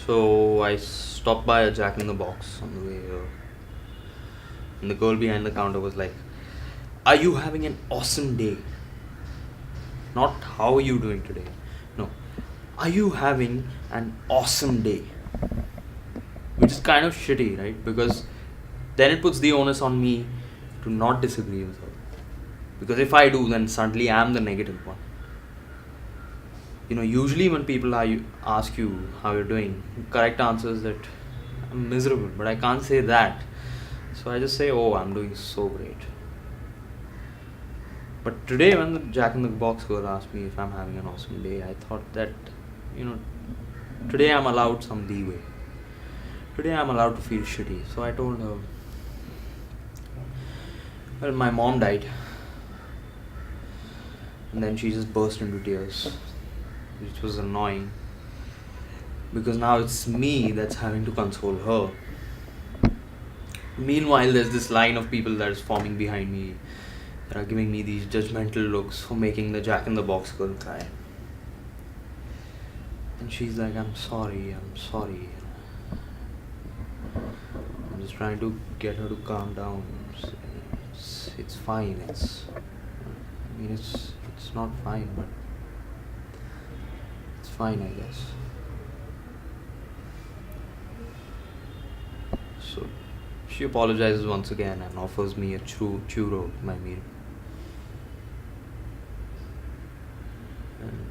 So I stopped by a Jack in the Box on the way here. And the girl behind the counter was like, "Are you having an awesome day?" Not "how are you doing today?" No. "Are you having an awesome day?" Which is kind of shitty, right? Because then it puts the onus on me to not disagree with her. Because if I do, then suddenly I'm the negative one. Usually when people ask you how you're doing, correct answer is that I'm miserable, but I can't say that. So I just say, "Oh, I'm doing so great." But today when the Jack in the Box girl asked me if I'm having an awesome day, I thought that, today I'm allowed some leeway. Today I'm allowed to feel shitty. So I told her, well, my mom died. And then she just burst into tears, which was annoying. Because now it's me that's having to console her. Meanwhile, there's this line of people that is forming behind me that are giving me these judgmental looks for making the Jack in the Box girl cry. And she's like, I'm sorry. I'm just trying to get her to calm down. It's fine. It's not fine, but it's fine, I guess. So she apologizes once again and offers me a churro, my meal. And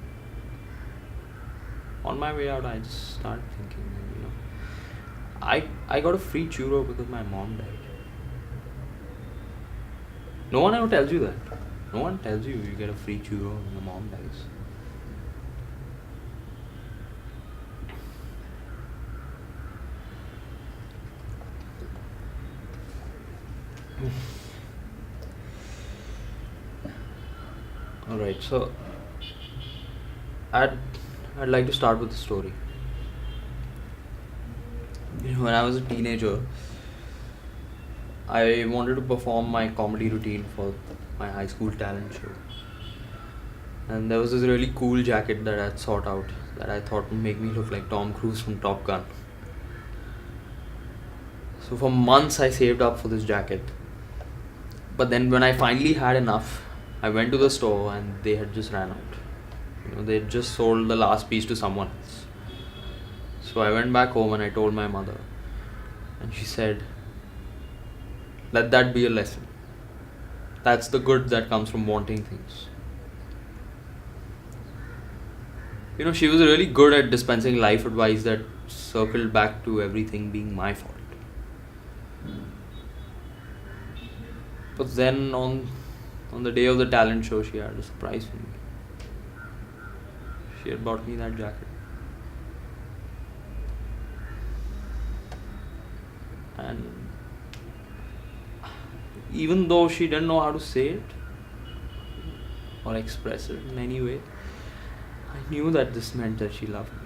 on my way out, I just started thinking, I got a free churro because my mom died. No one ever tells you that. No one tells you get a free churro when your mom dies. Alright, so I'd like to start with a story. When I was a teenager, I wanted to perform my comedy routine for my high school talent show. And there was this really cool jacket that I'd sought out that I thought would make me look like Tom Cruise from Top Gun. So for months I saved up for this jacket. But then when I finally had enough, I went to the store and they had just ran out. They had just sold the last piece to someone else. So I went back home and I told my mother. And she said, let that be a lesson. That's the good that comes from wanting things. She was really good at dispensing life advice that circled back to everything being my fault. But then on the day of the talent show, she had a surprise for me. She had bought me that jacket. And even though she didn't know how to say it or express it in any way, I knew that this meant that she loved me.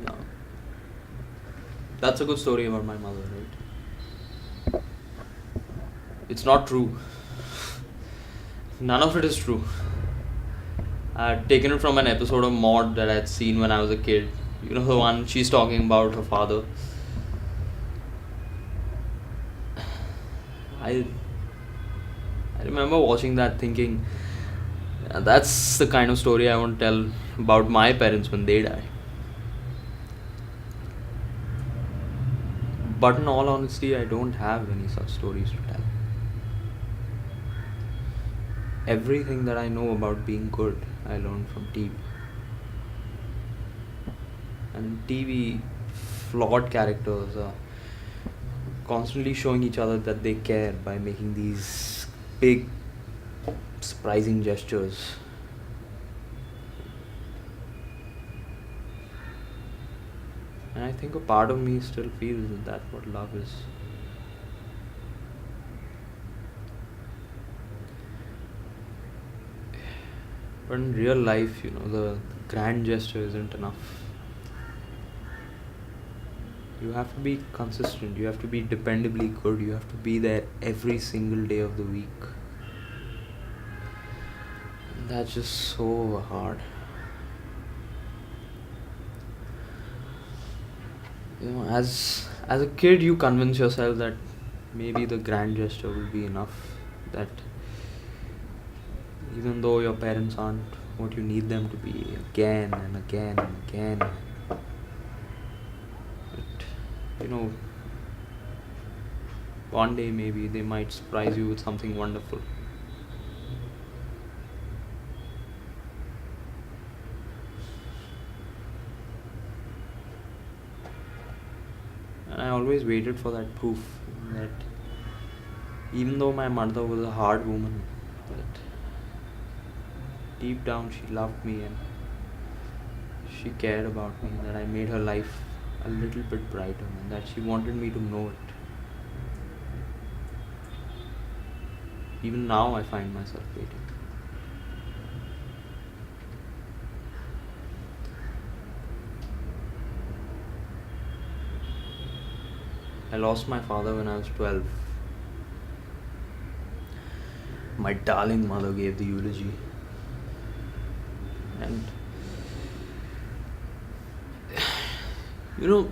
Now, that's a good story about my mother, right? It's not true. None of it is true. I had taken it from an episode of Maude that I had seen when I was a kid. The one she's talking about her father. I remember watching that thinking, that's the kind of story I want to tell about my parents when they die. But in all honesty, I don't have any such stories to tell. Everything that I know about being good, I learned from TV. And in TV, flawed characters are constantly showing each other that they care by making these big, surprising gestures. And I think a part of me still feels that that's what love is. But in real life, the grand gesture isn't enough. You have to be consistent, you have to be dependably good, you have to be there every single day of the week. That's just so hard. As a kid, you convince yourself that maybe the grand gesture will be enough. That even though your parents aren't what you need them to be, again and again and again, but one day maybe they might surprise you with something wonderful. And I always waited for that proof that even though my mother was a hard woman, that deep down she loved me and she cared about me, that I made her life a little bit brighter, and that she wanted me to know it. Even now, I find myself waiting. I lost my father when I was 12. My darling mother gave the eulogy, and you know,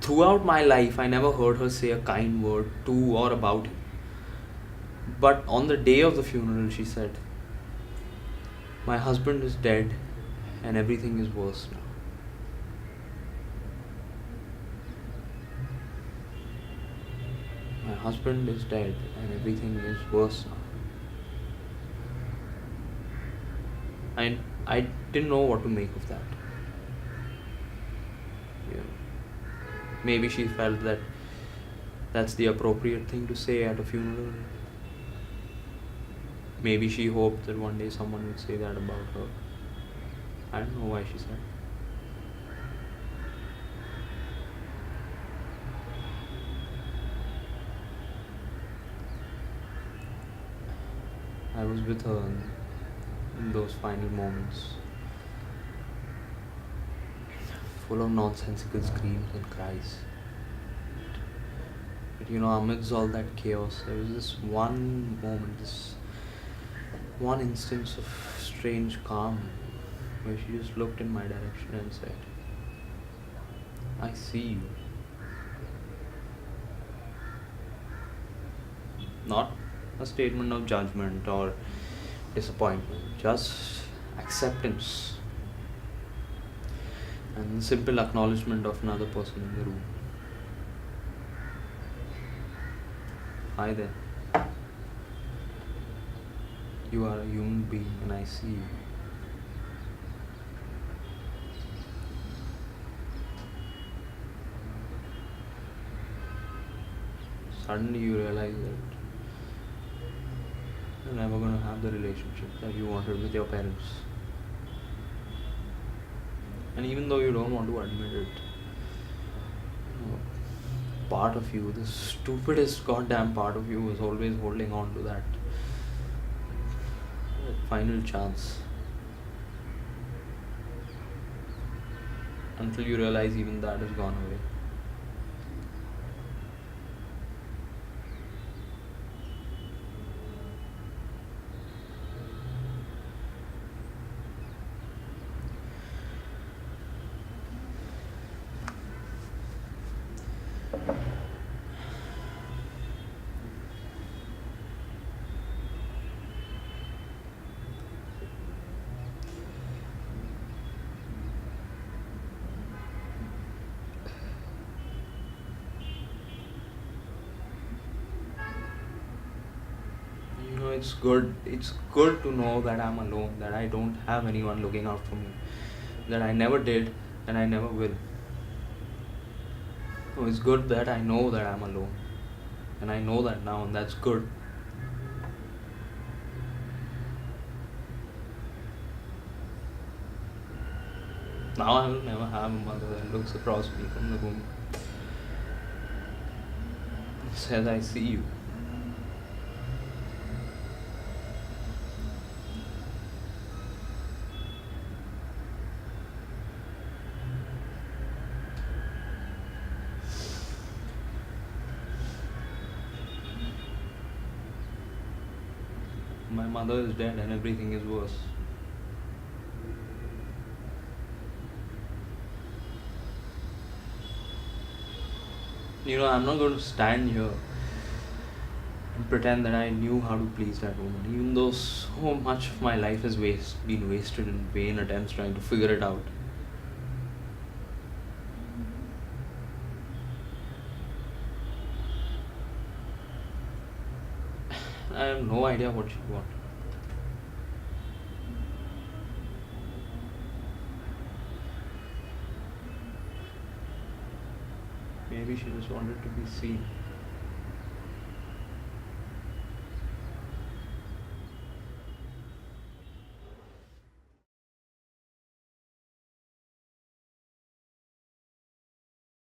throughout my life, I never heard her say a kind word to or about him. But on the day of the funeral, she said, "My husband is dead and everything is worse now." My husband is dead and everything is worse now. I didn't know what to make of that. Yeah. Maybe she felt that that's the appropriate thing to say at a funeral. Maybe she hoped that one day someone would say that about her. I don't know why she said. I was with her in those final moments, full of nonsensical screams and cries. But amidst all that chaos, there was this one moment, this one instance of strange calm, where she just looked in my direction and said, "I see you." Not a statement of judgment or disappointment, just acceptance and the simple acknowledgement of another person in the room. "Hi there. You are a human being and I see you." Suddenly you realize that you're never going to have the relationship that you wanted with your parents. And even though you don't want to admit it, part of you, the stupidest goddamn part of you, is always holding on to that final chance. Until you realize even that has gone away. It's good to know that I'm alone, that I don't have anyone looking out for me, that I never did and I never will. So it's good that I know that I'm alone, and I know that now, and that's good. Now I will never have a mother that looks across me from the room and says, "I see you." My mother is dead and everything is worse. I'm not going to stand here and pretend that I knew how to please that woman, even though so much of my life has been wasted in vain attempts trying to figure it out. I have no idea what she wants. Maybe she just wanted to be seen.